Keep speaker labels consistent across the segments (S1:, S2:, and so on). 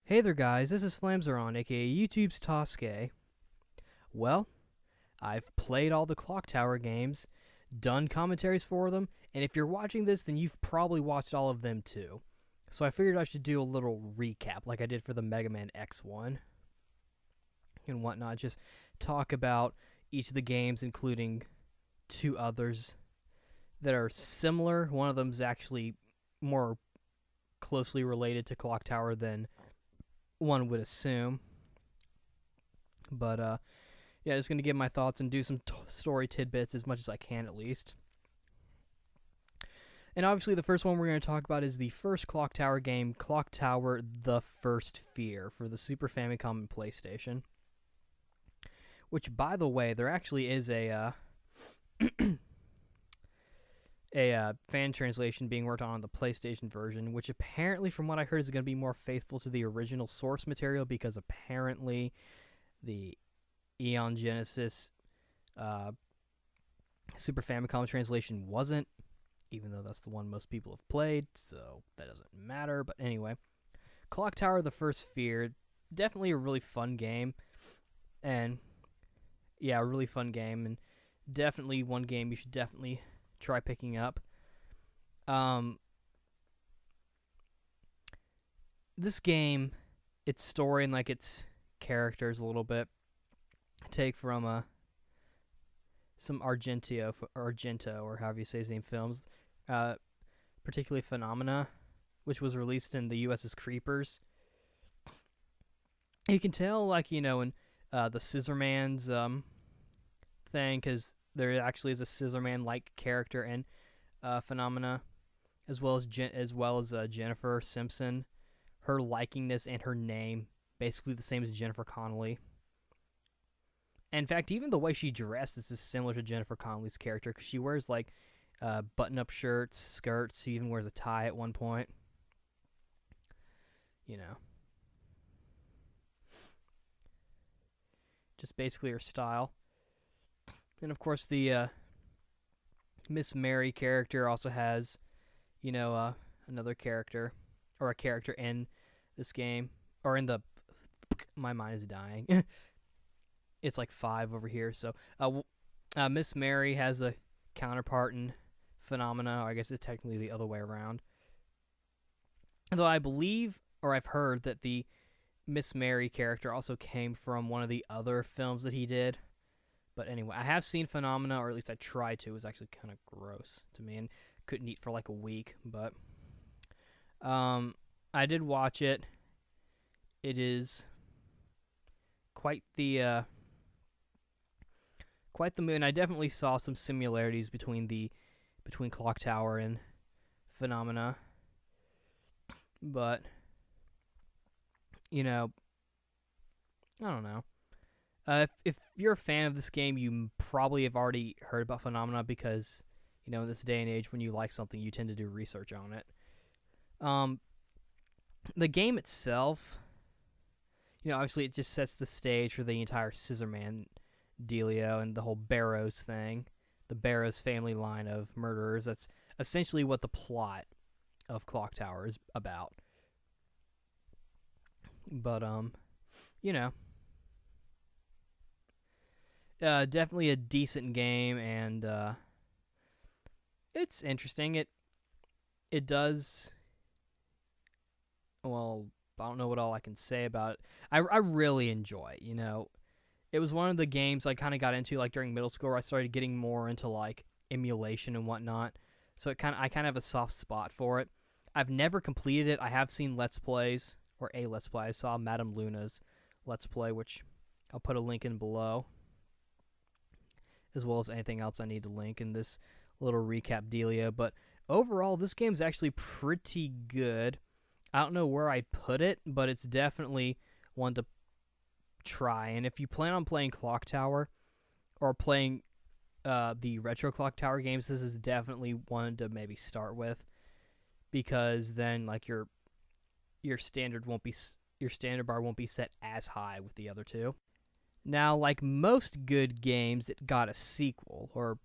S1: Hey there guys, this is Flamzeron, aka YouTube's Toske. Well, I've played all the Clock Tower games, done commentaries for them, and if you're watching this, then you've probably watched all of them too. So I figured I should do a little recap like I did for the Mega Man X one and whatnot. Just talk about each of the games, including two others that are similar. One of them is actually more closely related to Clock Tower than one would assume. But yeah, just gonna give my thoughts and do some story tidbits as much as I can, at least. And obviously, the first one we're going to talk about is the first Clock Tower game, Clock Tower: The First Fear, for the Super Famicom and PlayStation. Which, by the way, there actually is a fan translation being worked on the PlayStation version, which apparently, from what I heard, is going to be more faithful to the original source material, because apparently the Eon Genesis Super Famicom translation wasn't, even though that's the one most people have played, so that doesn't matter. But anyway, Clock Tower: The First Fear, definitely a really fun game, and yeah, a really fun game, and definitely one game you should definitely try picking up. This game, its story and like its characters a little bit take from some Argento, or however you say his name, films, particularly Phenomena, which was released in the U.S. as Creepers. You can tell, like, in the Scissorman's thing, because there actually is a Scissorman-like character in Phenomena, as well as Jennifer Simpson. Her likeness and her name basically the same as Jennifer Connelly. In fact, even the way she dresses is similar to Jennifer Connelly's character, because she wears like button-up shirts, skirts. She even wears a tie at one point. Just basically her style. And of course, the Miss Mary character also has, another character, or a character in this game, or in the. My mind is dying. It's like 5 over here. So, Miss Mary has a counterpart in Phenomena, or I guess it's technically the other way around. Though I believe, or I've heard, that the Miss Mary character also came from one of the other films that he did. But anyway, I have seen Phenomena, or at least I tried to. It was actually kind of gross to me, and couldn't eat for like a week. But I did watch it. It is quite the movie, and I definitely saw some similarities between Clock Tower and Phenomena. But I don't know. If you're a fan of this game, you probably have already heard about Phenomena, because in this day and age, when you like something, you tend to do research on it. The game itself, obviously it just sets the stage for the entire Scissorman dealio and the whole Barrows thing, the Barrows family line of murderers. That's essentially what the plot of Clock Tower is about. But definitely a decent game, and it's interesting. It does. Well, I don't know what all I can say about it. I really enjoy it. It was one of the games I kind of got into like during middle school, where I started getting more into like emulation and whatnot. So I kind of have a soft spot for it. I've never completed it. I have seen Let's Plays, or a Let's Play. I saw Madame Luna's Let's Play, which I'll put a link in below, as well as anything else I need to link in this little recap dealio. But overall, this game's actually pretty good. I don't know where I'd put it, but it's definitely one to try. And if you plan on playing Clock Tower, or playing the retro Clock Tower games, this is definitely one to maybe start with, because then like your standard bar won't be set as high with the other two. Now, like most good games, it got a sequel, or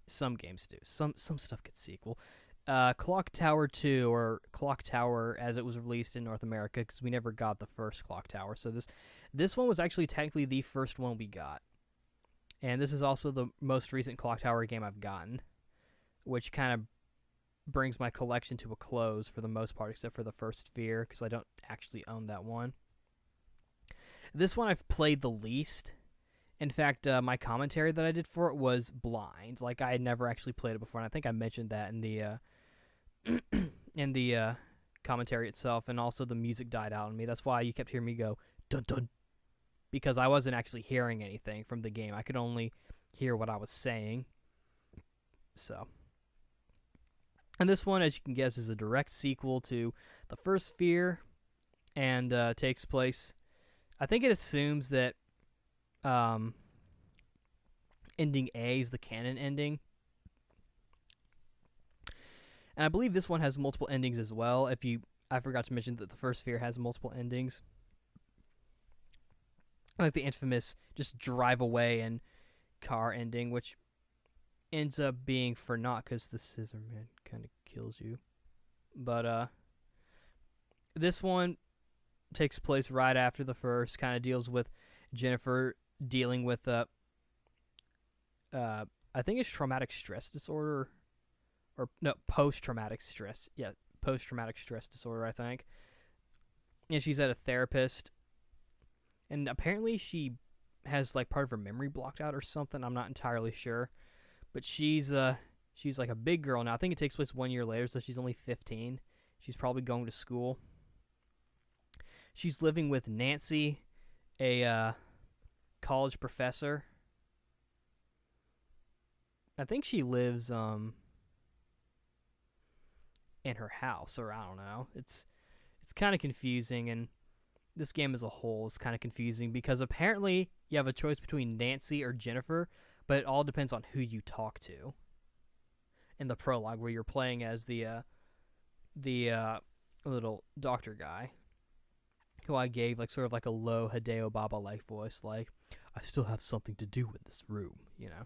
S1: some games do. Some stuff gets sequel. Clock Tower 2, or Clock Tower as it was released in North America, because we never got the first Clock Tower. So this one was actually technically the first one we got. And this is also the most recent Clock Tower game I've gotten, which kind of brings my collection to a close for the most part, except for the first Sphere, because I don't actually own that one. This one I've played the least. In fact, my commentary that I did for it was blind. Like, I had never actually played it before, and I think I mentioned that in the in the commentary itself, and also the music died out on me. That's why you kept hearing me go, dun dun, because I wasn't actually hearing anything from the game. I could only hear what I was saying. So, and this one, as you can guess, is a direct sequel to the first Sphere, and takes place, I think it assumes that ending A is the canon ending. And I believe this one has multiple endings as well. I forgot to mention that the first Sphere has multiple endings. Like the infamous just drive away and car ending, which ends up being for naught because the Scissor Man kind of kills you. But this one takes place right after the first, kind of deals with Jennifer dealing with I think it's traumatic stress disorder, or no, post-traumatic stress. Yeah, post-traumatic stress disorder, I think. And she's at a therapist, and apparently she has like part of her memory blocked out or something. I'm not entirely sure, but she's like a big girl now. I think it takes place 1 year later, so she's only 15. She's probably going to school. She's living with Nancy, a college professor. I think she lives in her house, or I don't know. It's kind of confusing, and this game as a whole is kind of confusing because apparently you have a choice between Nancy or Jennifer, but it all depends on who you talk to. In the prologue, where you're playing as the little doctor guy, who I gave like sort of like a low Hideo Baba like voice, like, I still have something to do in this room, you know.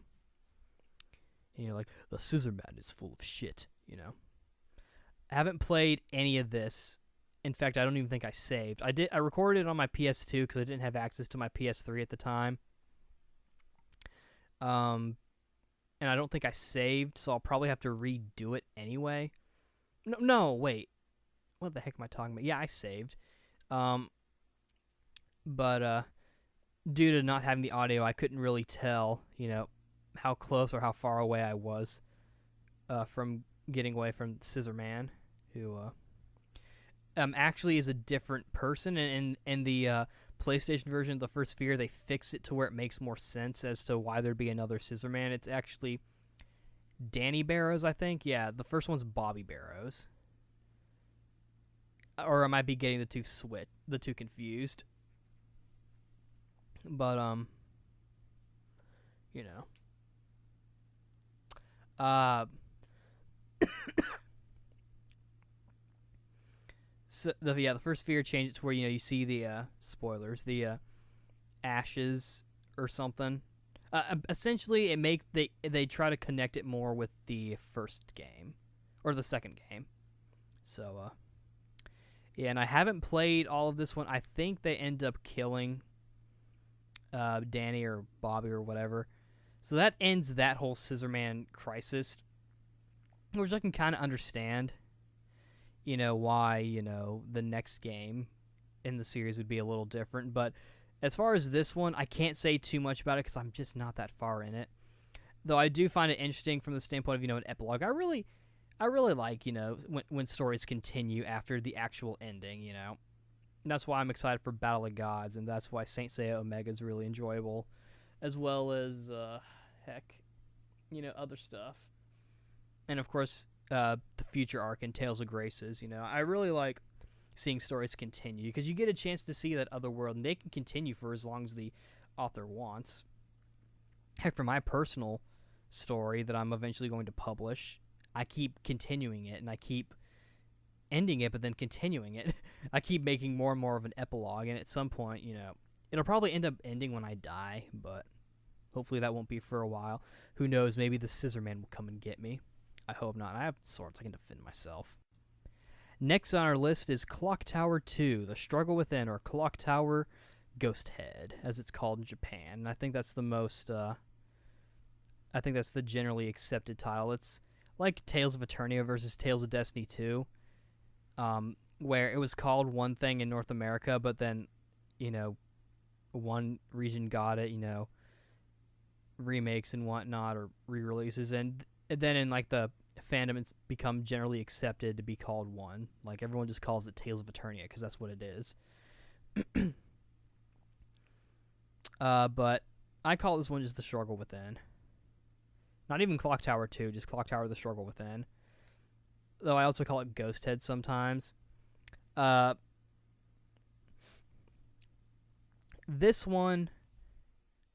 S1: And you're like, the Scissor Man is full of shit, you know. I haven't played any of this. In fact, I don't even think I saved. I recorded it on my PS2 because I didn't have access to my PS3 at the time. And I don't think I saved, so I'll probably have to redo it anyway. No, wait. What the heck am I talking about? Yeah, I saved. But due to not having the audio, I couldn't really tell, you know, how close or how far away I was from getting away from Scissor Man, who actually is a different person. And in the PlayStation version of the first Sphere, they fix it to where it makes more sense as to why there'd be another Scissor Man. It's actually Danny Barrows, I think. Yeah, the first one's Bobby Barrows. Or I might be getting the two confused. But you know. So the first Sphere changed it to where, you know, you see the spoilers, the ashes or something. Essentially, they try to connect it more with the first game or the second game. So yeah, and I haven't played all of this one. I think they end up killing Danny or Bobby or whatever. So that ends that whole Scissor Man crisis, which I can kind of understand. You know, why, you know, the next game in the series would be a little different. But as far as this one, I can't say too much about it because I'm just not that far in it. Though I do find it interesting from the standpoint of, you know, an epilogue. I really like, you know, when stories continue after the actual ending, you know. And that's why I'm excited for Battle of Gods, and that's why Saint Seiya Omega is really enjoyable, as well as, you know, other stuff. And, of course, the future arc in Tales of Graces, you know. I really like seeing stories continue, because you get a chance to see that other world, and they can continue for as long as the author wants. Heck, for my personal story that I'm eventually going to publish, I keep continuing it, and I keep ending it, but then continuing it. I keep making more and more of an epilogue, and at some point, you know, it'll probably end up ending when I die, but hopefully that won't be for a while. Who knows, maybe the Scissor Man will come and get me. I hope not. I have swords. I can defend myself. Next on our list is Clock Tower 2, The Struggle Within, or Clock Tower Ghost Head, as it's called in Japan. And I think that's the most, I think that's the generally accepted title. It's like Tales of Eternia versus Tales of Destiny 2, where it was called one thing in North America, but then, one region got it, remakes and whatnot, or re-releases, and then in like the fandom it's become generally accepted to be called one. Like everyone just calls it Tales of Eternia because that's what it is. But I call this one just The Struggle Within. Not even Clock Tower 2, just Clock Tower The Struggle Within. Though I also call it Ghost Head sometimes. This one,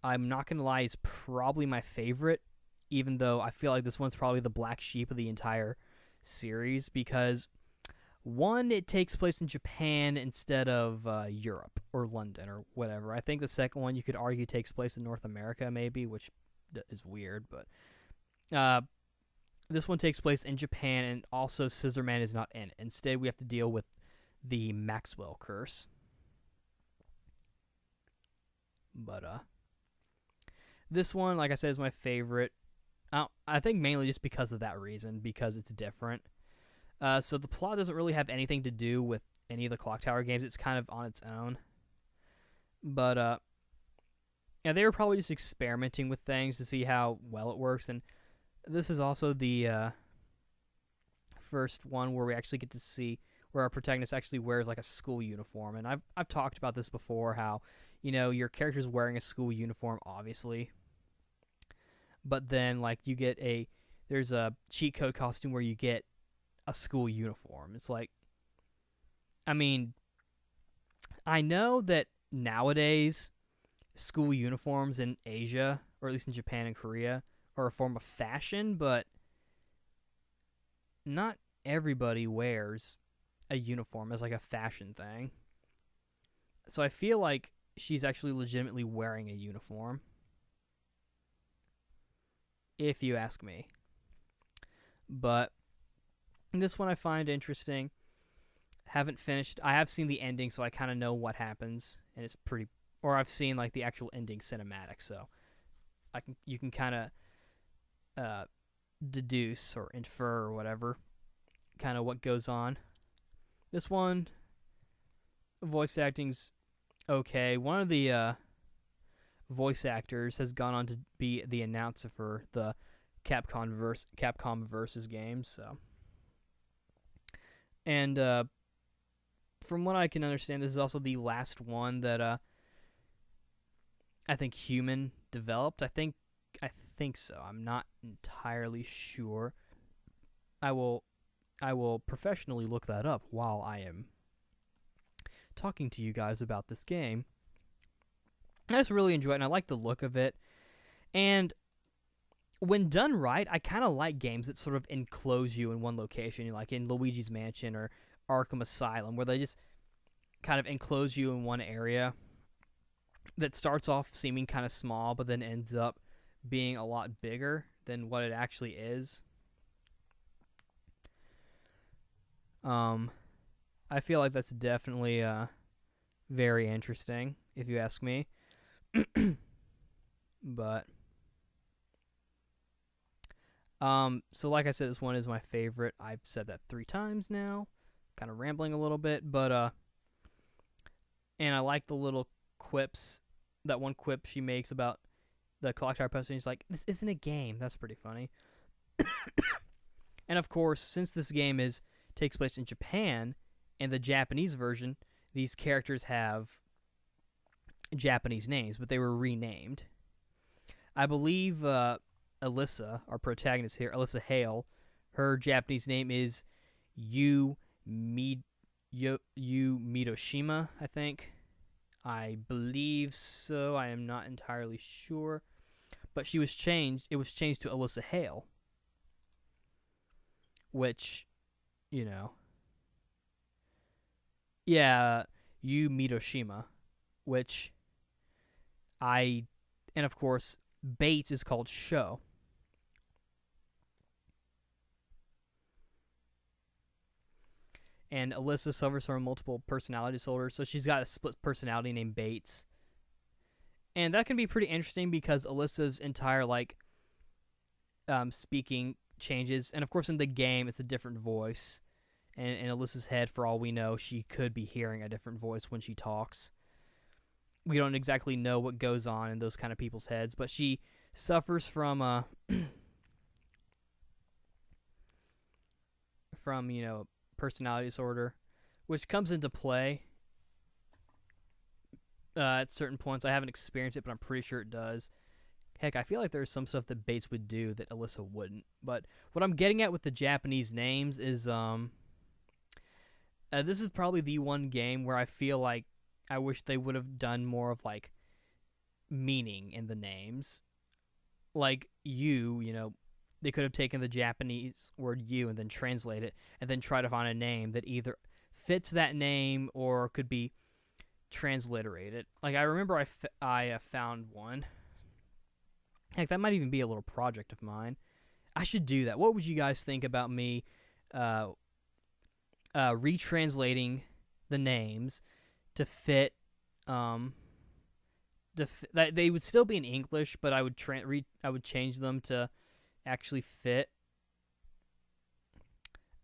S1: I'm not going to lie, is probably my favorite, even though I feel like this one's probably the black sheep of the entire series, because one, it takes place in Japan instead of Europe or London or whatever. I think the second one you could argue takes place in North America maybe, which is weird, but this one takes place in Japan, and also Scissorman is not in it. Instead, we have to deal with the Maxwell curse. But this one, like I said, is my favorite. I think mainly just because of that reason, because it's different. So the plot doesn't really have anything to do with any of the Clock Tower games. It's kind of on its own. But yeah, they were probably just experimenting with things to see how well it works. And this is also the first one where we actually get to see where our protagonist actually wears like a school uniform. And I've talked about this before, how your character's wearing a school uniform, obviously. But then, like, there's a cheat code costume where you get a school uniform. It's like, I mean, I know that nowadays school uniforms in Asia, or at least in Japan and Korea, are a form of fashion, but not everybody wears a uniform as like a fashion thing. So I feel like she's actually legitimately wearing a uniform, if you ask me. But this one I find interesting. Haven't finished. I have seen the ending, so I kind of know what happens, and it's pretty. Or I've seen like the actual ending cinematic, so you can kind of deduce or infer or whatever, kind of what goes on. This one, voice acting's okay. One of the voice actors has gone on to be the announcer for the Capcom Versus games. So, and from what I can understand, this is also the last one that I think Human developed. I think so. I'm not entirely sure. I will professionally look that up while I am talking to you guys about this game. I just really enjoy it, and I like the look of it. And when done right, I kind of like games that sort of enclose you in one location, like in Luigi's Mansion or Arkham Asylum, where they just kind of enclose you in one area that starts off seeming kind of small, but then ends up being a lot bigger than what it actually is. I feel like that's definitely very interesting, if you ask me. But so like I said, this one is my favorite. I've said that 3 times now, kind of rambling a little bit, but and I like the little quips. That one quip she makes about the Clock Tower poster. She's like, "This isn't a game." That's pretty funny. And of course, since this game takes place in Japan, and the Japanese version, these characters have Japanese names, but they were renamed. I believe Alyssa, our protagonist here, Alyssa Hale, her Japanese name is Yu Mitoshima, I think. I believe so. I am not entirely sure. But it was changed to Alyssa Hale. Which, yeah, Yu Mitoshima. And of course, Bates is called Sho. and Alyssa suffers from multiple personality disorder, so she's got a split personality named Bates. And that can be pretty interesting because Alyssa's entire speaking changes, and of course in the game it's a different voice. And in Alyssa's head, for all we know, she could be hearing a different voice when she talks. We don't exactly know what goes on in those kind of people's heads, but she suffers from personality disorder, which comes into play at certain points. I haven't experienced it, but I'm pretty sure it does. Heck, I feel like there's some stuff that Bates would do that Alyssa wouldn't. But what I'm getting at with the Japanese names is this is probably the one game where I feel like I wish they would have done more of meaning in the names. Like they could have taken the Japanese word you and then translate it and then try to find a name that either fits that name or could be transliterated. Like I remember I found one. Heck, that might even be a little project of mine. I should do that. What would you guys think about me retranslating the names to fit that they would still be in English, but I would change them to actually fit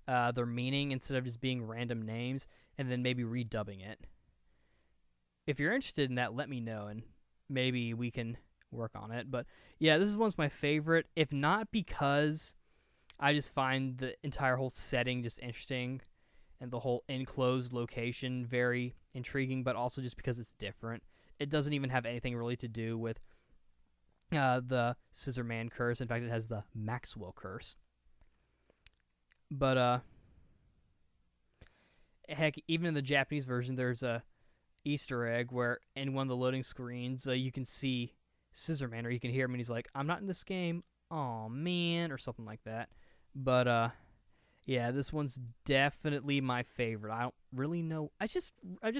S1: their meaning instead of just being random names, and then maybe redubbing it. If you're interested in that, let me know, and maybe we can work on it. But yeah, this is one's my favorite, if not because I just find the entire whole setting just interesting and the whole enclosed location very intriguing, but also just because it's different. It doesn't even have anything really to do with the Scissor Man curse. In fact, it has the Maxwell curse. But heck, even in the Japanese version, there's a Easter egg where in one of the loading screens you can see Scissor Man, or you can hear him and he's like, "I'm not in this game, aw man," or something like that. But yeah, this one's definitely my favorite. I don't really know. I just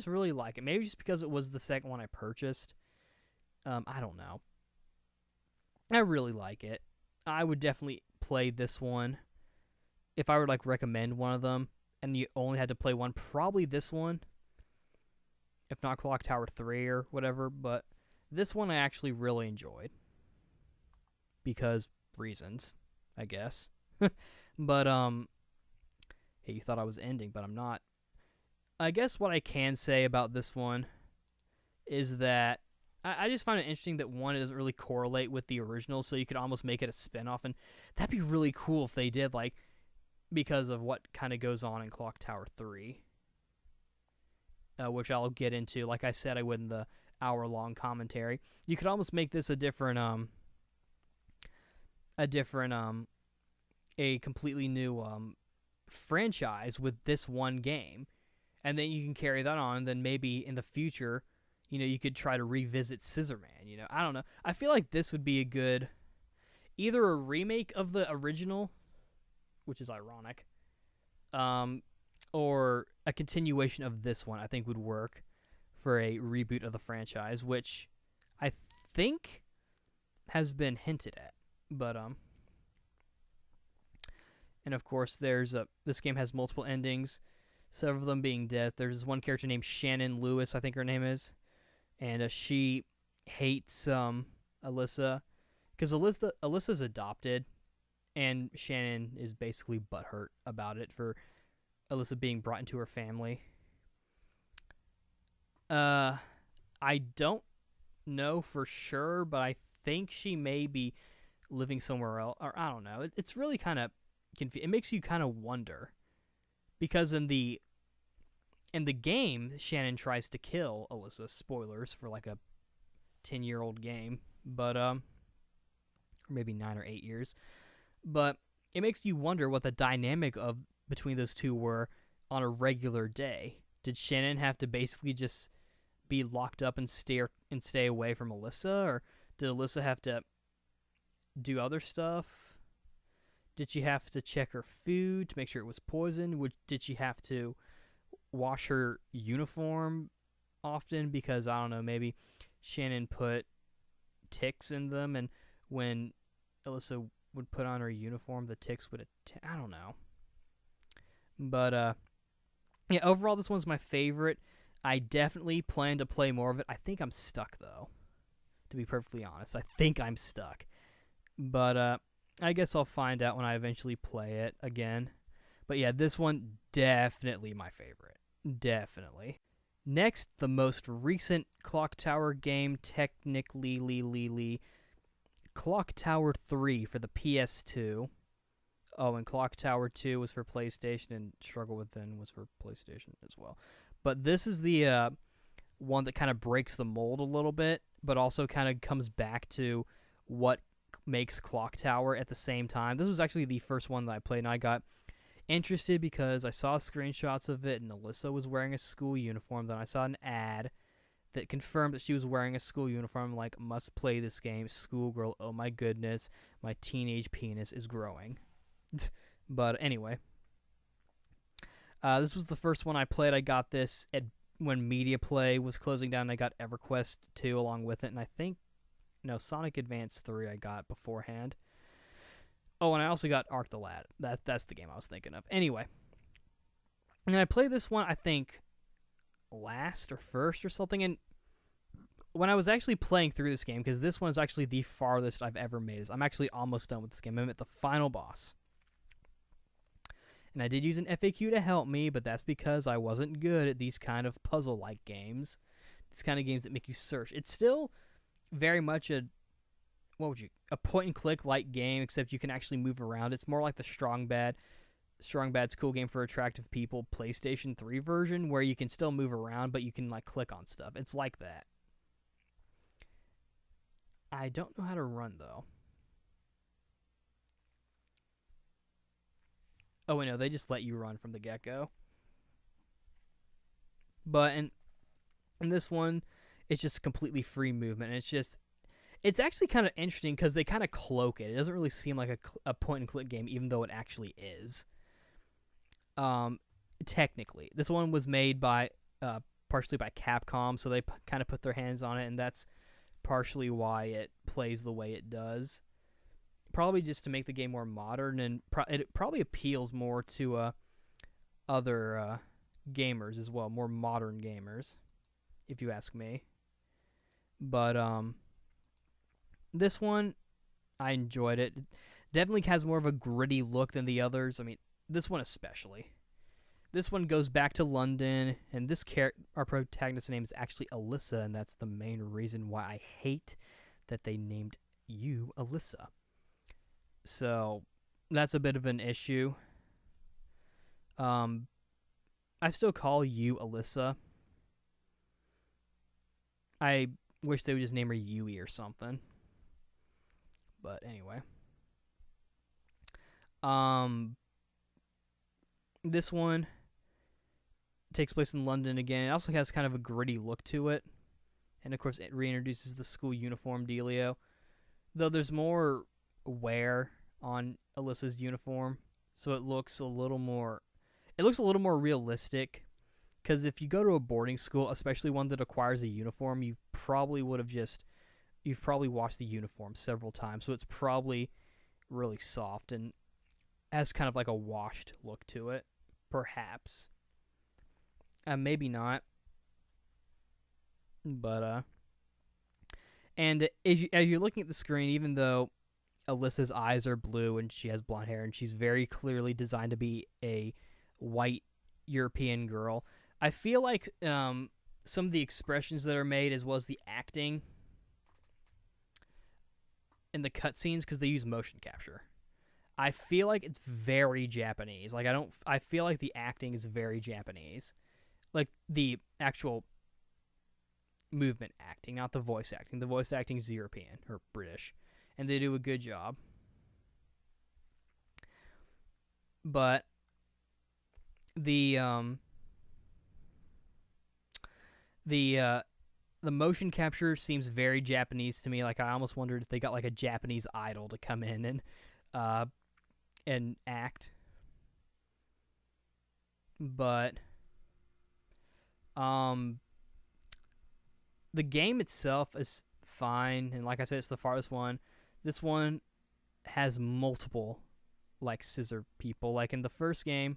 S1: really like it. Maybe just because it was the second one I purchased. I don't know. I really like it. I would definitely play this one. If I were to recommend one of them and you only had to play one, probably this one. If not Clock Tower 3 or whatever, but this one I actually really enjoyed. Because reasons, I guess. But hey, you thought I was ending, but I'm not. I guess what I can say about this one is that I just find it interesting that one, it doesn't really correlate with the original, so you could almost make it a spinoff, and that'd be really cool if they did, because of what kind of goes on in Clock Tower 3, which I'll get into, like I said I would in the hour-long commentary. You could almost make this a completely new franchise with this one game, and then you can carry that on, and then maybe in the future, you could try to revisit Scissor Man. I don't know. I feel like this would be a good, either a remake of the original, which is ironic, or a continuation of this one. I think would work for a reboot of the franchise, which I think has been hinted at. But and of course, this game has multiple endings, several of them being death. There's this one character named Shannon Lewis, I think her name is, and she hates Alyssa because Alyssa's adopted, and Shannon is basically butthurt about it for Alyssa being brought into her family. I don't know for sure, but I think she may be living somewhere else, or I don't know. It's really kind of it makes you kind of wonder, because in the game, Shannon tries to kill Alyssa. Spoilers for a 10-year-old game, but or maybe 9 or 8 years. But it makes you wonder what the dynamic between those two were on a regular day. Did Shannon have to basically just be locked up and stay away from Alyssa, or did Alyssa have to do other stuff? Did she have to check her food to make sure it was poisoned? Did she have to wash her uniform often because, I don't know, maybe Shannon put ticks in them, and when Alyssa would put on her uniform, the ticks would I don't know. But Yeah, overall, this one's my favorite. I definitely plan to play more of it. I think I'm stuck, though, to be perfectly honest. I think I'm stuck. But I guess I'll find out when I eventually play it again. But yeah, this one, definitely my favorite. Definitely. Next, the most recent Clock Tower game, technically, Clock Tower 3 for the PS2. Oh, and Clock Tower 2 was for PlayStation, and Struggle Within was for PlayStation as well. But this is the one that kind of breaks the mold a little bit, but also kind of comes back to what makes Clock Tower at the same time. This was actually the first one that I played, and I got interested because I saw screenshots of it, and Alyssa was wearing a school uniform. Then I saw an ad that confirmed that she was wearing a school uniform. Like, must play this game. Schoolgirl, oh my goodness, my teenage penis is growing. But anyway, this was the first one I played. I got this when Media Play was closing down, and I got EverQuest 2 along with it, and I think, no, Sonic Advance 3 I got beforehand. Oh, and I also got Arc the Lad. That's the game I was thinking of. Anyway, and I played this one, I think, last or first or something, and when I was actually playing through this game, because this one is actually the farthest I've ever made this. I'm actually almost done with this game. I'm at the final boss. And I did use an FAQ to help me, but that's because I wasn't good at these kind of puzzle-like games. These kind of games that make you search. It's still very much a point-and-click-like game, except you can actually move around. It's more like the Strong Bad's Cool Game for Attractive People PlayStation 3 version, where you can still move around, but you can like click on stuff. It's like that. I don't know how to run, though. Oh, wait, no, they just let you run from the get-go. But in this one, it's just completely free movement. And it's actually kind of interesting because they kind of cloak it. It doesn't really seem like a point-and-click game, even though it actually is. Technically. This one was made by, partially by Capcom, so they kind of put their hands on it, and that's partially why it plays the way it does. Probably just to make the game more modern, and it probably appeals more to other gamers as well, more modern gamers, if you ask me. But this one, I enjoyed it. It definitely has more of a gritty look than the others. I mean, this one especially. This one goes back to London, and our protagonist's name is actually Alyssa, and that's the main reason why I hate that they named you Alyssa. So, that's a bit of an issue. I still call you Alyssa. I wish they would just name her Yui or something. But anyway. This one takes place in London again. It also has kind of a gritty look to it. And of course, it reintroduces the school uniform dealio. Though there's more wear on Alyssa's uniform, so it looks a little more realistic. Because if you go to a boarding school, especially one that acquires a uniform, you've probably washed the uniform several times, so it's probably really soft and has kind of like a washed look to it, perhaps. Maybe not, but and as you're looking at the screen, even though Alyssa's eyes are blue and she has blonde hair and she's very clearly designed to be a white European girl, I feel like some of the expressions that are made, as well as the acting in the cutscenes, because they use motion capture, I feel like it's very Japanese. Like, I feel like the acting is very Japanese. Like, the actual movement acting, not the voice acting. The voice acting is European or British, and they do a good job. But the motion capture seems very Japanese to me. Like, I almost wondered if they got like a Japanese idol to come in and act. But the game itself is fine, and like I said, it's the farthest one. This one has multiple like scissor people. Like in the first game,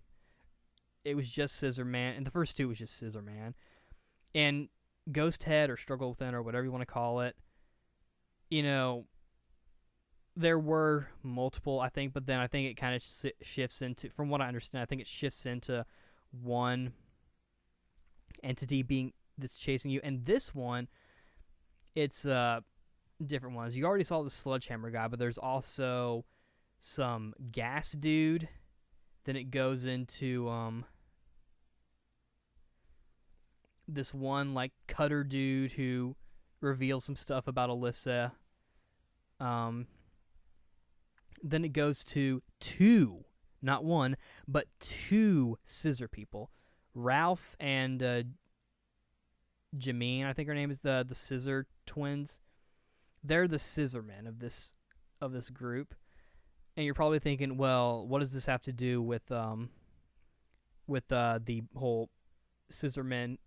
S1: it was just Scissor Man, and the first two was just Scissor Man. And Ghost Head or Struggle Within or whatever you want to call it, you know, there were multiple, I think, but then I think it kind of shifts into, from what I understand, I think it shifts into one entity being that's chasing you. And this one, it's different ones. You already saw the Sledgehammer guy, but there's also some gas dude. Then it goes into this one like cutter dude who reveals some stuff about Alyssa. Then it goes to two, not one, but two scissor people. Ralph and Jameen, I think her name is, the scissor twins. They're the scissor men of this group. And you're probably thinking, well, what does this have to do with the whole scissor man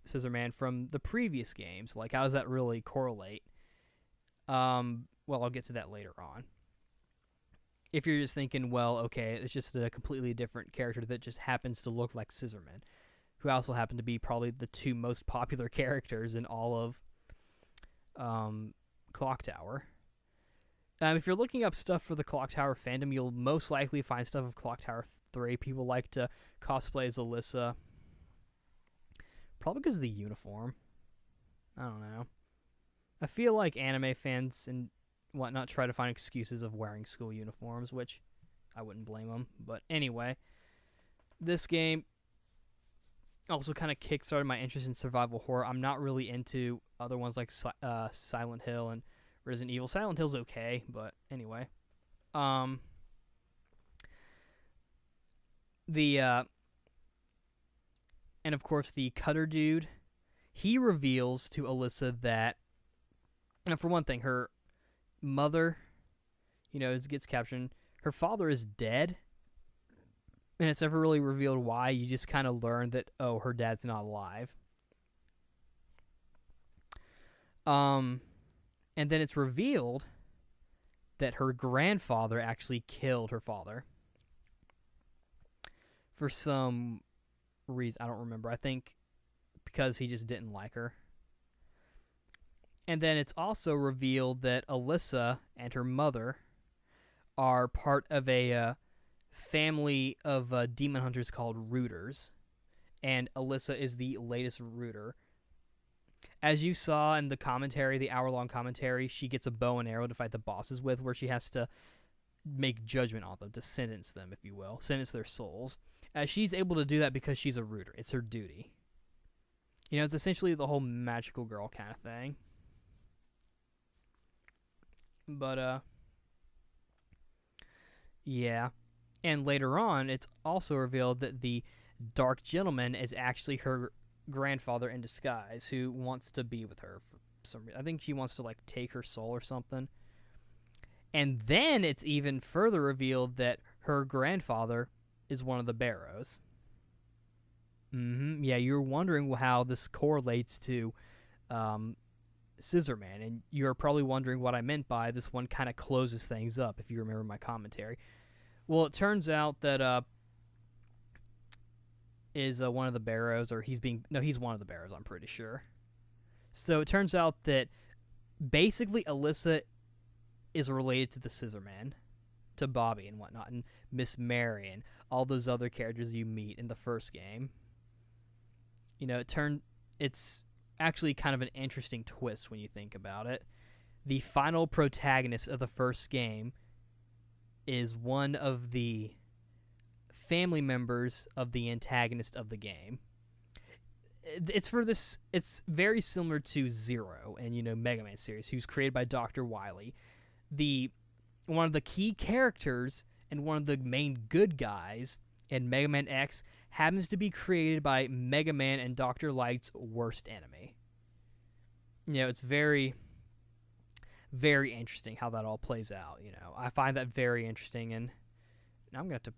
S1: from the previous games? Like, how does that really correlate? Well, I'll get to that later on. If you're just thinking, well, okay, it's just a completely different character that just happens to look like Scissorman, who also happen to be probably the two most popular characters in all of Clock Tower. If you're looking up stuff for the Clock Tower fandom, you'll most likely find stuff of Clock Tower 3. People like to cosplay as Alyssa. Probably because of the uniform. I don't know. I feel like anime fans and whatnot try to find excuses of wearing school uniforms, which I wouldn't blame them. But anyway, this game also kind of kickstarted my interest in survival horror. I'm not really into other ones like Silent Hill and Resident Evil. Silent Hill's okay, but anyway. And of course the cutter dude, he reveals to Alyssa that, for one thing, her mother, gets captured. Her father is dead, and it's never really revealed why. You just kind of learn that, oh, her dad's not alive. And then it's revealed that her grandfather actually killed her father for some reason. I don't remember. I think because he just didn't like her. And then it's also revealed that Alyssa and her mother are part of a family of demon hunters called Rooters. And Alyssa is the latest Rooter. As you saw in the commentary, the hour-long commentary, she gets a bow and arrow to fight the bosses with, where she has to make judgment on them, to sentence them, if you will. Sentence their souls. She's able to do that because she's a Rooter. It's her duty. It's essentially the whole magical girl kind of thing. But, yeah. And later on, it's also revealed that the Dark Gentleman is actually her grandfather in disguise, who wants to be with her for some reason. I think he wants to, take her soul or something. And then it's even further revealed that her grandfather is one of the Barrows. Yeah, you're wondering how this correlates to Scissor Man, and you're probably wondering what I meant by this one kind of closes things up, if you remember my commentary. Well, it turns out that is one of the Barrows, or he's one of the Barrows, I'm pretty sure. So it turns out that basically Alyssa is related to the Scissor Man, to Bobby and whatnot, and Miss Mary, and all those other characters you meet in the first game. It's actually kind of an interesting twist when you think about it. The final protagonist of the first game is one of the family members of the antagonist of the game. It's very similar to Zero and Mega Man series, who's created by Dr. Wily. One of the key characters and one of the main good guys in Mega Man X happens to be created by Mega Man and Dr. Light's worst enemy. It's very, very interesting how that all plays out. I find that very interesting, and now I'm going to have to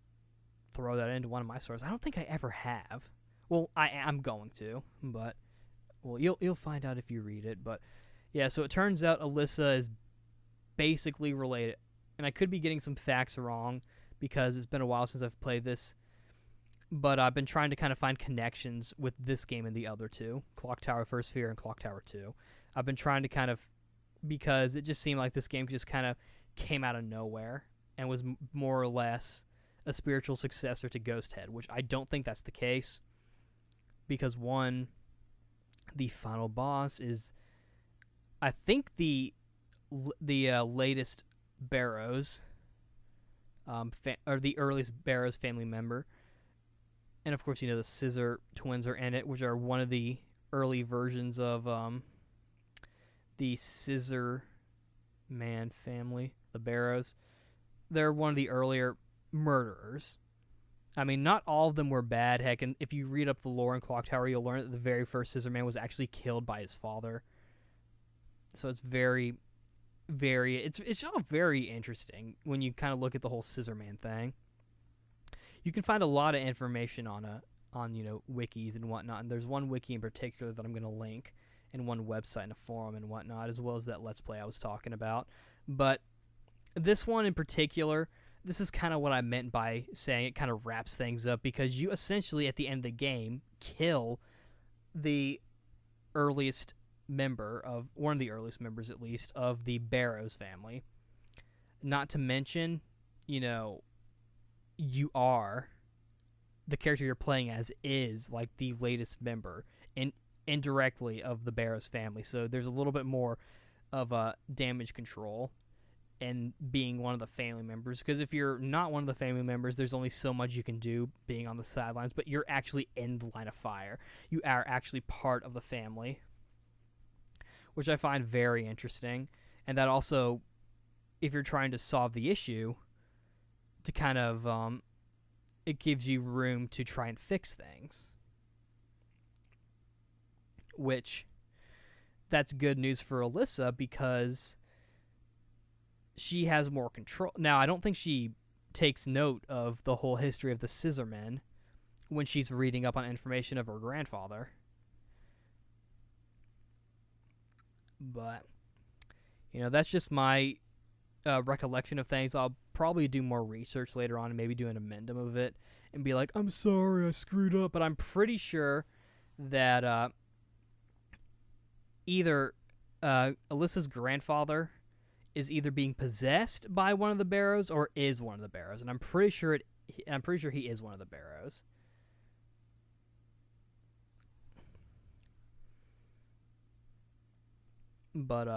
S1: throw that into one of my stories. I don't think I ever have. Well, I'm going to, but you'll find out if you read it. But yeah, so it turns out Alyssa is basically related, and I could be getting some facts wrong because it's been a while since I've played this. But I've been trying to kind of find connections with this game and the other two, Clock Tower First Fear and Clock Tower 2. I've been trying to kind of, because it just seemed like this game just kind of came out of nowhere and was more or less a spiritual successor to Ghost Head, which I don't think that's the case. Because one, the final boss is, I think the latest Barrows, or the earliest Barrows family member. And of course, the Scissor twins are in it, which are one of the early versions of the Scissor Man family, the Barrows. They're one of the earlier murderers. I mean, not all of them were bad. Heck, and if you read up the lore in Clock Tower, you'll learn that the very first Scissor Man was actually killed by his father. So it's it's all very interesting when you kind of look at the whole Scissor Man thing. You can find a lot of information on wikis and whatnot, and there's one wiki in particular that I'm going to link, and one website and a forum and whatnot, as well as that Let's Play I was talking about. But this one in particular, this is kind of what I meant by saying it kind of wraps things up, because you essentially, at the end of the game, kill the earliest member of, one of the earliest members at least, of the Barrows family. Not to mention, you are, the character you're playing as is like the latest member indirectly of the Barrows family. So there's a little bit more of a damage control and being one of the family members, because if you're not one of the family members, there's only so much you can do being on the sidelines, but you're actually in the line of fire. You are actually part of the family, which I find very interesting. And that also, if you're trying to solve the issue, to kind of, it gives you room to try and fix things. Which, that's good news for Alyssa, because she has more control. Now, I don't think she takes note of the whole history of the Scissor Men when she's reading up on information of her grandfather. But, that's just my recollection of things. I'll probably do more research later on and maybe do an amendum of it and be like, I'm sorry, I screwed up. But I'm pretty sure that either Alyssa's grandfather is either being possessed by one of the Barrows or is one of the Barrows, and I'm pretty sure he is one of the Barrows. But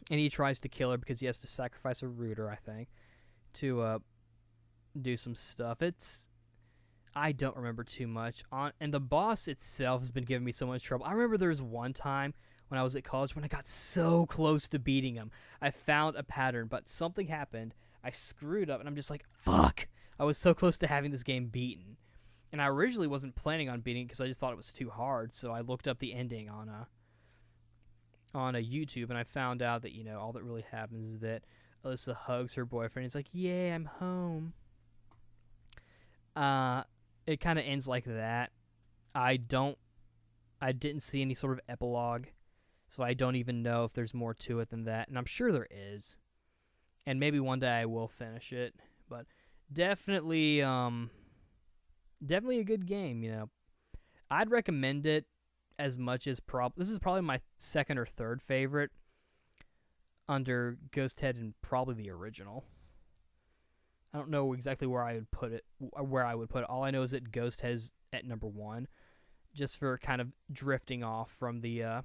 S1: and he tries to kill her because he has to sacrifice a rooter, I think, to do some stuff. I don't remember too much and the boss itself has been giving me so much trouble. I remember there was one time when I was at college when I got so close to beating him. I found a pattern, but something happened. I screwed up, and I'm just like, fuck! I was so close to having this game beaten. And I originally wasn't planning on beating it because I just thought it was too hard, so I looked up the ending on a YouTube, and I found out that, all that really happens is that Alyssa hugs her boyfriend. He's like, yeah, I'm home. It kind of ends like that. I didn't see any sort of epilogue, so I don't even know if there's more to it than that, and I'm sure there is. And maybe one day I will finish it, but definitely a good game, I'd recommend it as much as this is probably my second or third favorite under Ghost Head and probably the original. I don't know exactly where I would put it. All I know is that Ghost Head is at number 1, just for kind of drifting off from the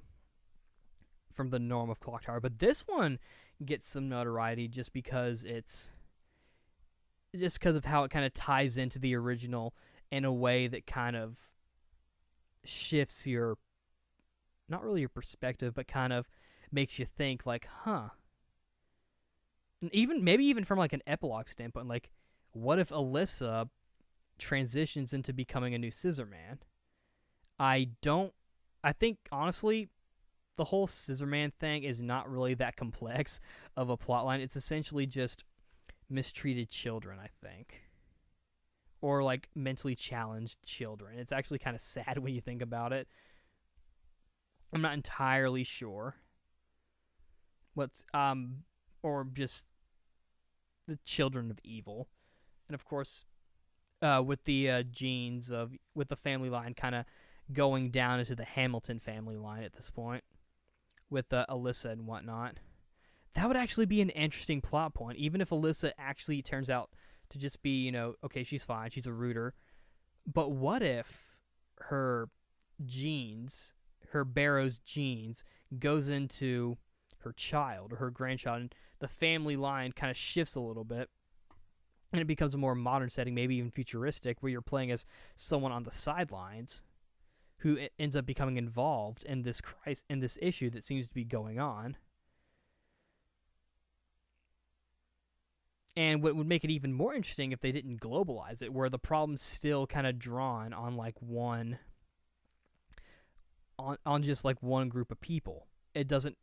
S1: norm of Clock Tower. But this one gets some notoriety just because of how it kind of ties into the original in a way that kind of shifts not really your perspective, but kind of makes you think like, huh. And maybe even from like an epilogue standpoint, like, what if Alyssa transitions into becoming a new Scissor Man? I think, honestly, the whole Scissor Man thing is not really that complex of a plotline. It's essentially just mistreated children, I think. Or, like, mentally challenged children. It's actually kind of sad when you think about it. I'm not entirely sure or just the children of evil. And, of course, with the genes of with the family line kind of going down into the Hamilton family line at this point with Alyssa and whatnot. That would actually be an interesting plot point, even if Alyssa actually turns out to just be, okay, she's fine, she's a rooter. But what if her genes, her Barrows genes, goes into her child or her grandchild, and the family line kind of shifts a little bit, and it becomes a more modern setting, maybe even futuristic, where you're playing as someone on the sidelines who ends up becoming involved in this in this issue that seems to be going on. And what would make it even more interesting if they didn't globalize it, where the problem's still kind of drawn on like one, on just like one group of people. It doesn't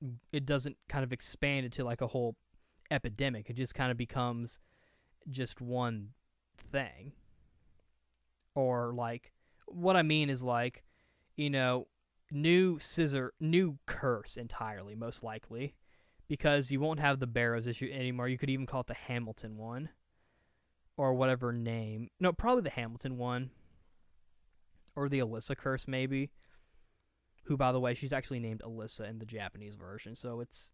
S1: kind of expand into like a whole epidemic. It just kind of becomes just one thing. Or like, what I mean is like, new curse entirely, most likely, because you won't have the Barrows issue anymore. You could even call it the Hamilton one, or whatever name. No, probably the Hamilton one, or the Alyssa curse maybe. Who, by the way, she's actually named Alyssa in the Japanese version, so it's,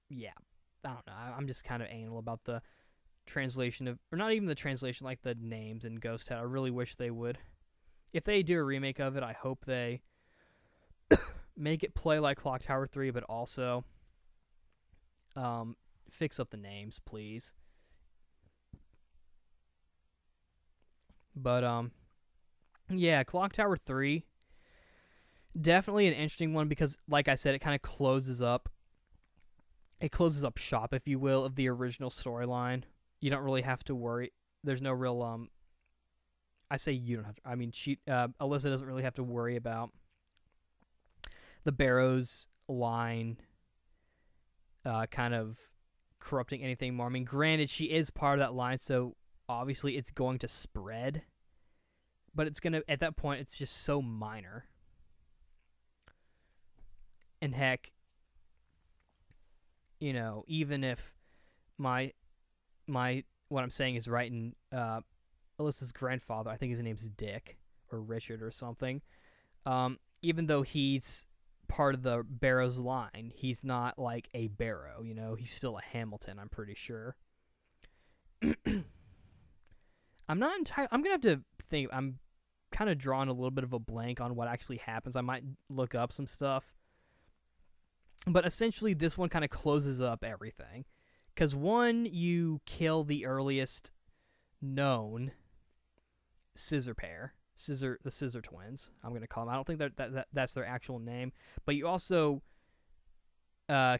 S1: yeah, I don't know. I'm just kind of anal about the translation of, or not even the translation, like the names in Ghost Town. I really wish they would. If they do a remake of it, I hope they make it play like Clock Tower 3, but also fix up the names, please. But, yeah, Clock Tower 3, definitely an interesting one because, like I said, it kind of closes up shop, if you will, of the original storyline. You don't really have to worry. There's no real, I say you don't have to, I mean, Alyssa doesn't really have to worry about the Barrows line kind of corrupting anything more. I mean, granted, she is part of that line, so obviously it's going to spread. But it's going to, at that point, it's just so minor. And heck, even if my what I'm saying is right, and Alyssa's grandfather, I think his name's Dick or Richard or something, even though he's part of the Barrows line, he's not like a Barrow, he's still a Hamilton, I'm pretty sure. I'm not entirely, I'm going to have to think, I'm kind of drawing a little bit of a blank on what actually happens. I might look up some stuff. But essentially, this one kind of closes up everything. Because one, you kill the earliest known scissor pair. The Scissor Twins, I'm going to call them. I don't think that's their actual name. But you also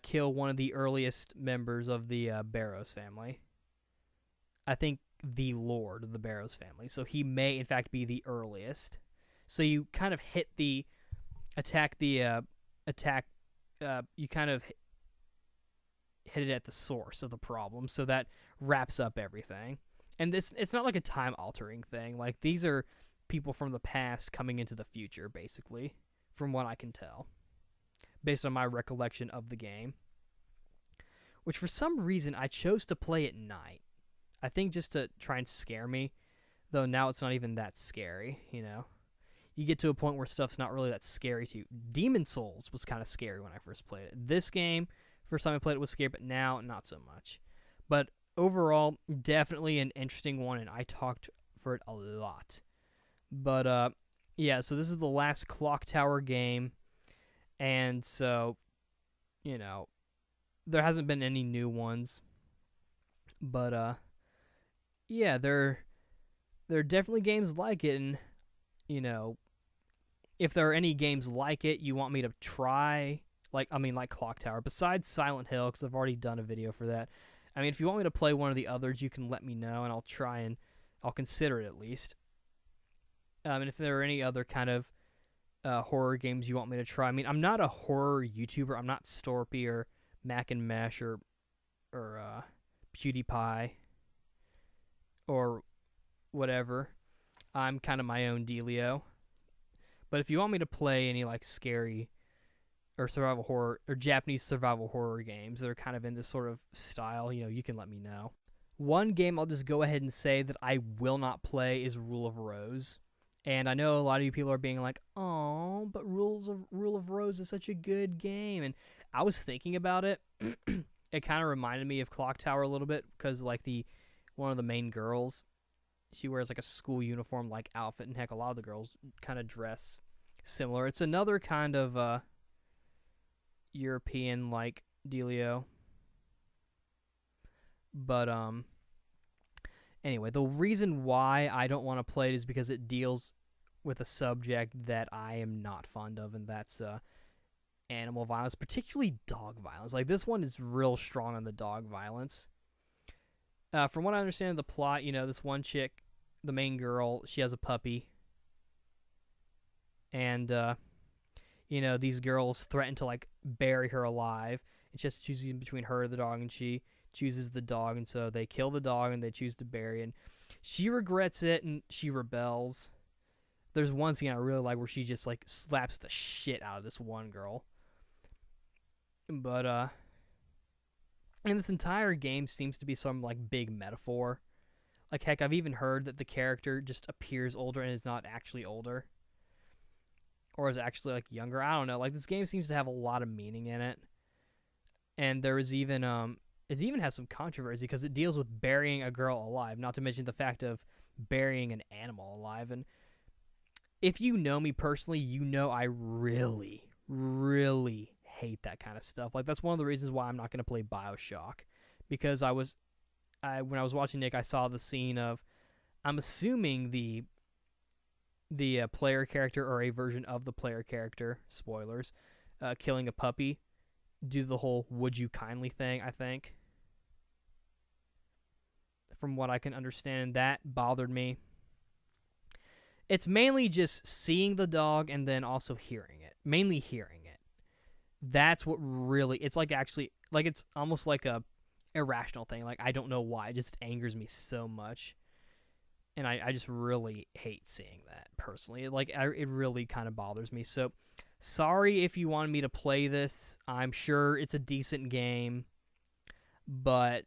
S1: kill one of the earliest members of the Barrows family. I think the Lord of the Barrows family. So he may, in fact, be the earliest. So you kind of hit the attack. You kind of hit it at the source of the problem. So that wraps up everything. And it's not like a time-altering thing. Like, these are people from the past coming into the future, basically, from what I can tell, based on my recollection of the game. Which, for some reason, I chose to play at night. I think just to try and scare me, though now it's not even that scary, You get to a point where stuff's not really that scary to you. Demon Souls was kind of scary when I first played it. This game, first time I played it was scary, but now, not so much. But overall, definitely an interesting one, and I talked for it a lot. But, yeah, so this is the last Clock Tower game, and so, there hasn't been any new ones. But, yeah, there are definitely games like it, and, if there are any games like it you want me to try, like Clock Tower, besides Silent Hill, because I've already done a video for that. I mean, if you want me to play one of the others, you can let me know, and I'll consider it at least. And if there are any other kind of horror games you want me to try, I mean, I'm not a horror YouTuber. I'm not Storpy or Mac and Mesh or PewDiePie or whatever. I'm kind of my own dealio. But if you want me to play any like scary or survival horror or Japanese survival horror games that are kind of in this sort of style, you can let me know. One game I'll just go ahead and say that I will not play is Rule of Rose. And I know a lot of you people are being like, "Oh, but Rule of Rose is such a good game." And I was thinking about it. It kind of reminded me of Clock Tower a little bit because like the one of the main girls, she wears like a school uniform like outfit, and heck, a lot of the girls kind of dress similar. It's another kind of European like dealio. But anyway, the reason why I don't want to play it is because it deals with a subject that I am not fond of, and that's animal violence, particularly dog violence. Like this one is real strong on the dog violence. From what I understand of the plot, this one chick, the main girl, she has a puppy, and these girls threaten to like bury her alive, and she has to choose between her and the dog, and she chooses the dog, and so they kill the dog and they choose to bury it. And she regrets it and she rebels. There's one scene I really like where she just like slaps the shit out of this one girl. But and this entire game seems to be some like big metaphor. Like heck, I've even heard that the character just appears older and is not actually older. Or is actually like younger. I don't know. Like this game seems to have a lot of meaning in it. And there is even it even has some controversy because it deals with burying a girl alive, not to mention the fact of burying an animal alive. And if you know me personally, you know I really, really hate that kind of stuff. Like that's one of the reasons why I'm not going to play BioShock, because when I was watching Nick, I saw the scene of, I'm assuming the player character or a version of the player character, spoilers, killing a puppy, do the whole "would you kindly" thing. I think, from what I can understand, that bothered me. It's mainly just seeing the dog and then also hearing it. Mainly hearing it. That's what really, it's like actually, like it's almost like a irrational thing. Like I don't know why. It just angers me so much. And I just really hate seeing that personally. It really kind of bothers me. So sorry if you wanted me to play this. I'm sure it's a decent game. But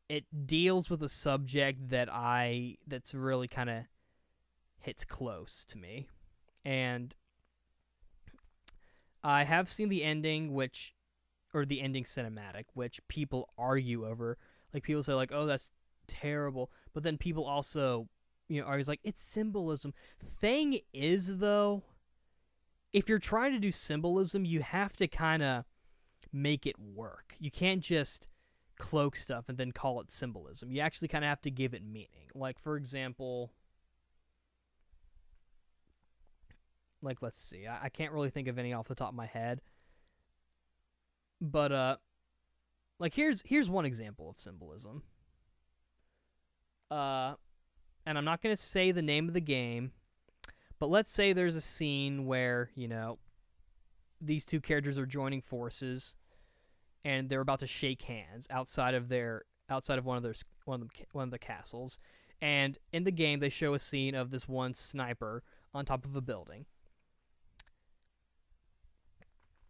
S1: it deals with a subject that's really kind of hits close to me. And I have seen the ending, the ending cinematic, which people argue over. Like people say like, "Oh, that's terrible," but then people also, are like, "It's symbolism." Thing is though, if you're trying to do symbolism, you have to kind of make it work. You can't just cloak stuff and then call it symbolism. You actually kind of have to give it meaning. Like for example, like let's see, I can't really think of any off the top of my head, but like here's one example of symbolism. And I'm not gonna say the name of the game, but let's say there's a scene where these two characters are joining forces, and they're about to shake hands outside of one of the castles, and in the game they show a scene of this one sniper on top of a building,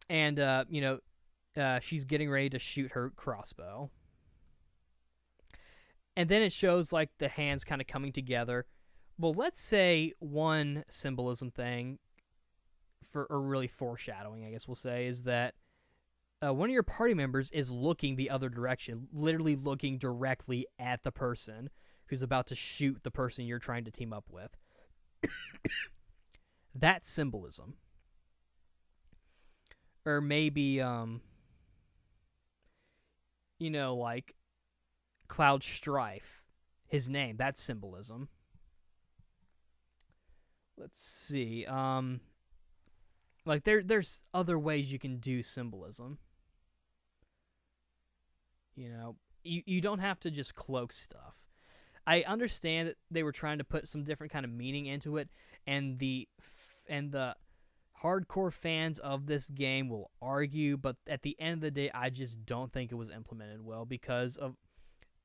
S1: and she's getting ready to shoot her crossbow, and then it shows like the hands kind of coming together. Well, let's say one symbolism thing or really foreshadowing, I guess we'll say, is that one of your party members is looking the other direction, literally looking directly at the person who's about to shoot the person you're trying to team up with. That's symbolism. Or maybe, like Cloud Strife, his name, that's symbolism. Let's see. Like there's other ways you can do symbolism. You don't have to just cloak stuff. I understand that they were trying to put some different kind of meaning into it, and the hardcore fans of this game will argue, but at the end of the day, I just don't think it was implemented well because of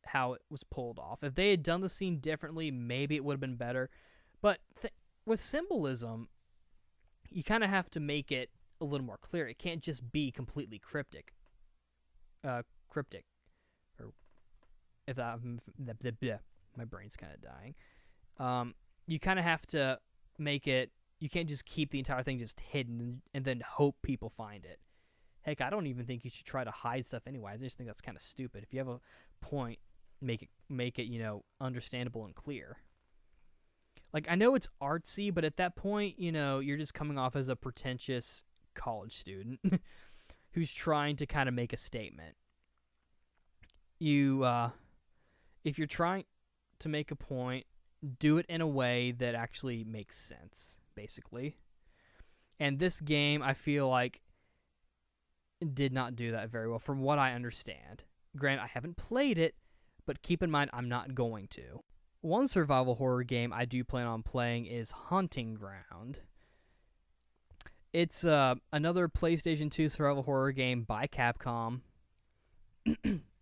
S1: how it was pulled off. If they had done the scene differently, maybe it would have been better. But with symbolism, you kind of have to make it a little more clear. It can't just be completely cryptic. if that, my brain's kind of dying. You kind of have to make it. You can't just keep the entire thing just hidden and then hope people find it. Heck, I don't even think you should try to hide stuff anyway. I just think that's kind of stupid. If you have a point, make it understandable and clear. Like, I know it's artsy, but at that point, you're just coming off as a pretentious college student who's trying to kind of make a statement. If you're trying to make a point, do it in a way that actually makes sense, basically. And this game, I feel like, did not do that very well, from what I understand. Granted, I haven't played it, but keep in mind, I'm not going to. One survival horror game I do plan on playing is Haunting Ground. It's another PlayStation 2 survival horror game by Capcom.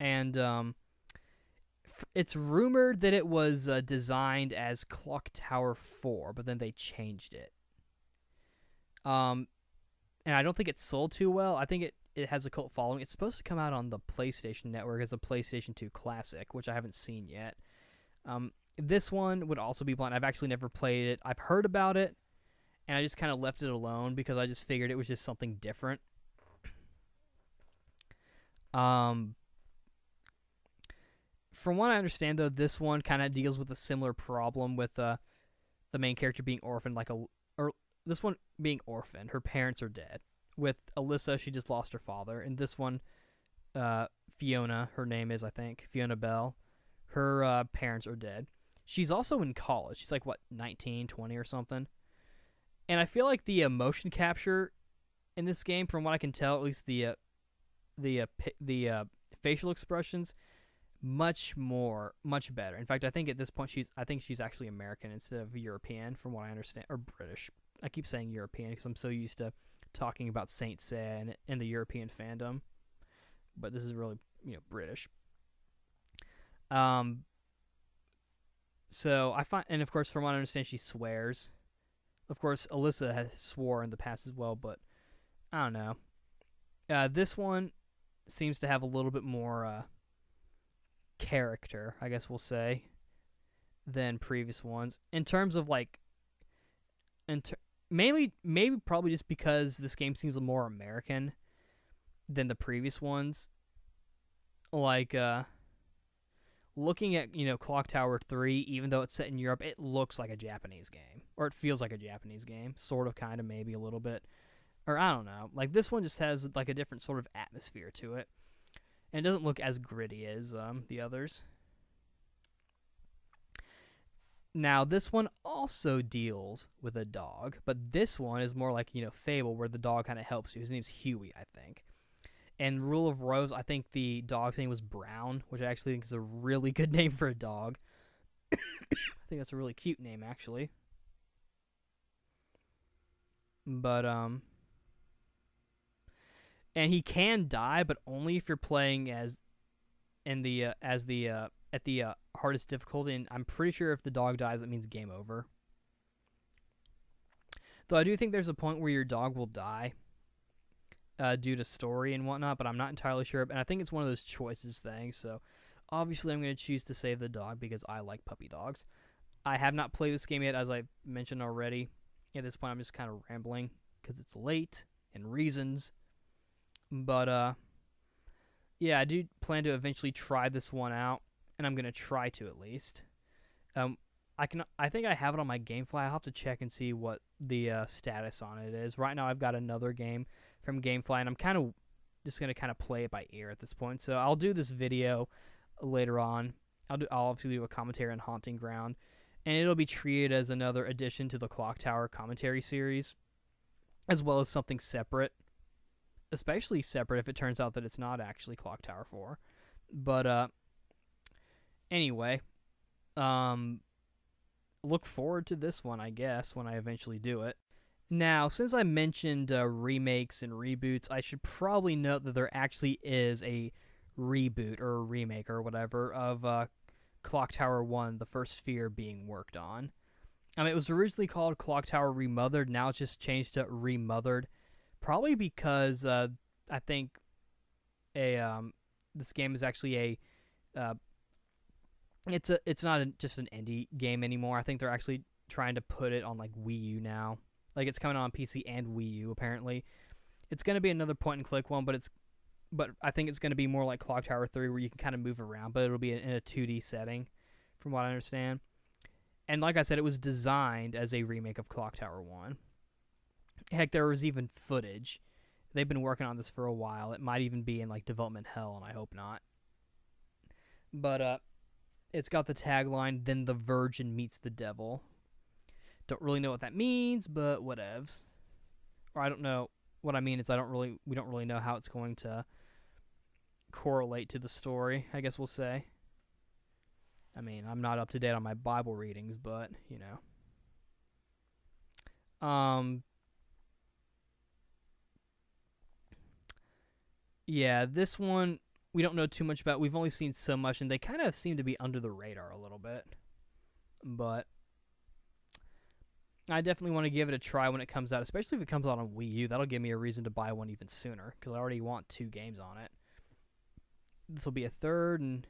S1: And it's rumored that it was designed as Clock Tower 4, but then they changed it. And I don't think it sold too well. I think it has a cult following. It's supposed to come out on the PlayStation Network as a PlayStation 2 Classic, which I haven't seen yet. This one would also be blind. I've actually never played it. I've heard about it, and I just kind of left it alone because I just figured it was just something different. From what I understand, though, this one kind of deals with a similar problem with the main character being orphaned, or this one being orphaned. Her parents are dead. With Alyssa, she just lost her father. And this one, Fiona, her name is, I think, Fiona Bell, her parents are dead. She's also in college. She's like, 19, 20 or something. And I feel like the motion capture in this game, from what I can tell, at least the facial expressions, much better. In fact, I think at this point she's actually American instead of European, from what I understand, or British. I keep saying European because I'm so used to talking about Saint Seiya and the European fandom, but this is really British. So I find, and of course, from what I understand, she swears. Of course, Alyssa has swore in the past as well, but I don't know. This one seems to have a little bit more character, I guess we'll say, than previous ones. In terms of maybe probably just because this game seems more American than the previous ones. Like, looking at, Clock Tower 3, even though it's set in Europe, it looks like a Japanese game. Or it feels like a Japanese game. Sort of, kind of, maybe a little bit. Or I don't know. Like, this one just has, a different sort of atmosphere to it. And it doesn't look as gritty as the others. Now, this one also deals with a dog. But this one is more like, Fable, where the dog kind of helps you. His name's Huey, I think. And Rule of Rose, I think the dog's name was Brown, which I actually think is a really good name for a dog. I think that's a really cute name, actually. But, and he can die, but only if you're playing at the hardest difficulty, and I'm pretty sure if the dog dies, that means game over. Though I do think there's a point where your dog will die, due to story and whatnot, but I'm not entirely sure. And I think it's one of those choices things, so obviously I'm going to choose to save the dog because I like puppy dogs. I have not played this game yet, as I mentioned already. At this point, I'm just kind of rambling because it's late and reasons. But, yeah, I do plan to eventually try this one out, and I'm going to try to at least. I think I have it on my GameFly. I'll have to check and see what the status on it is. Right now, I've got another game from GameFly, and I'm kind of just going to kind of play it by ear at this point. So I'll do this video later on. I'll obviously do a commentary on Haunting Ground, and it'll be treated as another addition to the Clock Tower commentary series, as well as something separate, especially separate if it turns out that it's not actually Clock Tower 4. But anyway, look forward to this one, I guess, when I eventually do it. Now, since I mentioned remakes and reboots, I should probably note that there actually is a reboot or a remake or whatever of Clock Tower 1, The First Fear, being worked on. It was originally called Clock Tower Remothered. Now it's just changed to Remothered. Probably because I think this game is actually It's not just an indie game anymore. I think they're actually trying to put it on like Wii U now. Like it's coming out on PC and Wii U apparently. It's going to be another point and click one, but I think it's going to be more like Clock Tower 3 where you can kind of move around, but it'll be in a 2D setting from what I understand. And like I said, it was designed as a remake of Clock Tower 1. Heck, there was even footage. They've been working on this for a while. It might even be in like development hell, and I hope not. But it's got the tagline, "Then the Virgin meets the devil." Don't really know what that means, but whatevs. Or I don't know. What I mean is we don't really know how it's going to correlate to the story, I guess we'll say. I mean, I'm not up to date on my Bible readings, but, you know. Yeah, this one we don't know too much about. We've only seen so much, and they kind of seem to be under the radar a little bit. But I definitely want to give it a try when it comes out, especially if it comes out on Wii U. That'll give me a reason to buy one even sooner, because I already want 2 games on it. This will be a third, and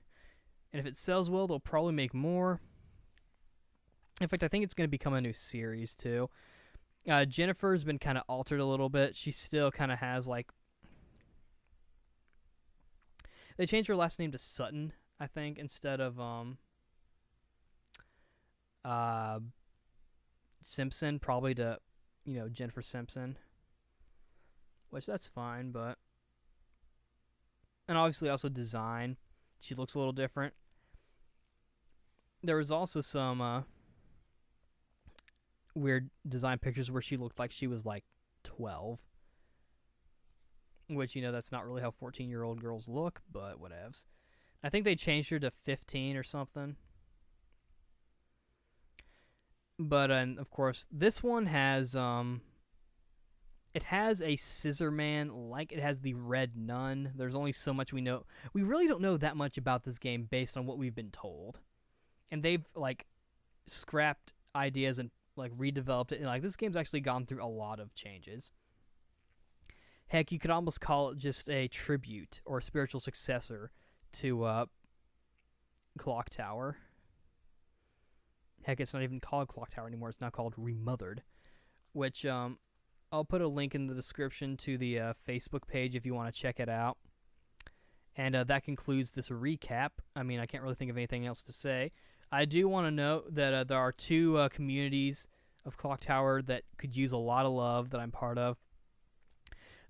S1: if it sells well, they'll probably make more. In fact, I think it's going to become a new series, too. Jennifer's been kind of altered a little bit. She still kind of has, like... They changed her last name to Sutton, I think, instead of Simpson, probably to, Jennifer Simpson. Which, that's fine, but... And obviously also design. She looks a little different. There was also some weird design pictures where she looked like she was like 12. Which, that's not really how 14-year-old girls look, but whatevs. I think they changed her to 15 or something. But, and of course, this one has, it has a scissor man like it has the Red Nun. There's only so much we know. We really don't know that much about this game based on what we've been told. And they've, like, scrapped ideas and, like, redeveloped it. And, like, this game's actually gone through a lot of changes. Heck, you could almost call it just a tribute or a spiritual successor to Clock Tower. Heck, it's not even called Clock Tower anymore. It's now called Remothered, which I'll put a link in the description to the Facebook page if you want to check it out. And that concludes this recap. I mean, I can't really think of anything else to say. I do want to note that there are 2 communities of Clock Tower that could use a lot of love that I'm part of.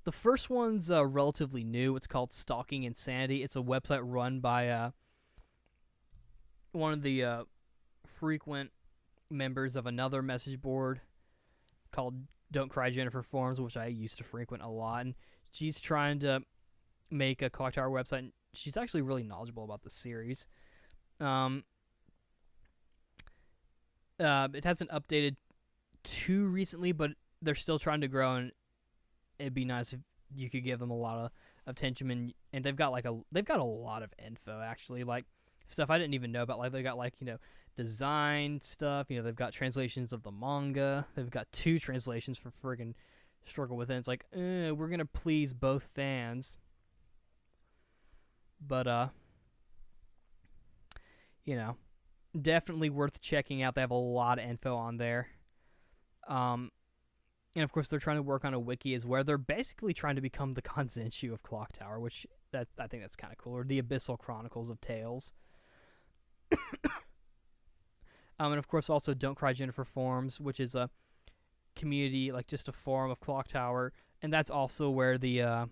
S1: The first one's relatively new. It's called Stalking Insanity. It's a website run by one of the frequent members of another message board called Don't Cry Jennifer Forums, which I used to frequent a lot. And she's trying to make a Clock Tower website. And she's actually really knowledgeable about the series. It hasn't updated too recently, but they're still trying to grow, and it'd be nice if you could give them a lot of attention, and they've got a lot of info, actually, like stuff I didn't even know about. Like they got design stuff. They've got translations of the manga. They've got 2 translations for friggin' Struggle Within. It's like, we're gonna please both fans, but definitely worth checking out. They have a lot of info on there. And of course, they're trying to work on a wiki as where they're basically trying to become the Kanzenshu of Clock Tower, which I think that's kind of cool, or the Abyssal Chronicles of Tales. And of course, also Don't Cry Jennifer Forums, which is a community, like just a forum of Clock Tower, and that's also where the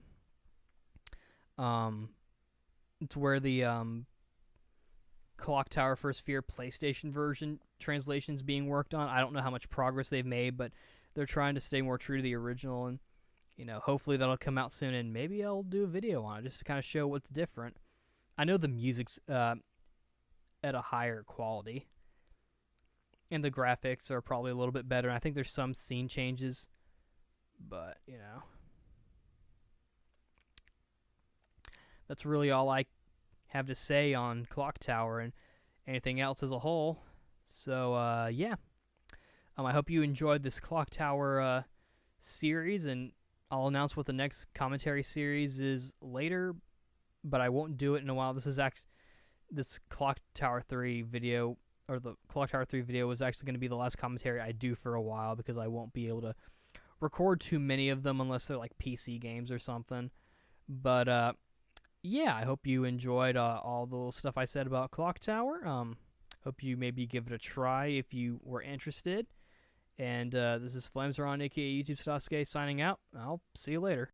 S1: Clock Tower First Fear PlayStation version translation's being worked on. I don't know how much progress they've made, but they're trying to stay more true to the original, and hopefully that'll come out soon, and maybe I'll do a video on it just to kind of show what's different. I know the music's at a higher quality, and the graphics are probably a little bit better. And I think there's some scene changes, but that's really all I have to say on Clock Tower and anything else as a whole. So yeah. I hope you enjoyed this Clock Tower series, and I'll announce what the next commentary series is later, but I won't do it in a while. This is this Clock Tower 3 video, or the Clock Tower 3 video, was actually going to be the last commentary I do for a while, because I won't be able to record too many of them unless they're like PC games or something. But yeah, I hope you enjoyed all the little stuff I said about Clock Tower. Hope you maybe give it a try if you were interested. And this is Flamesron, aka YouTube Sasuke, signing out. I'll see you later.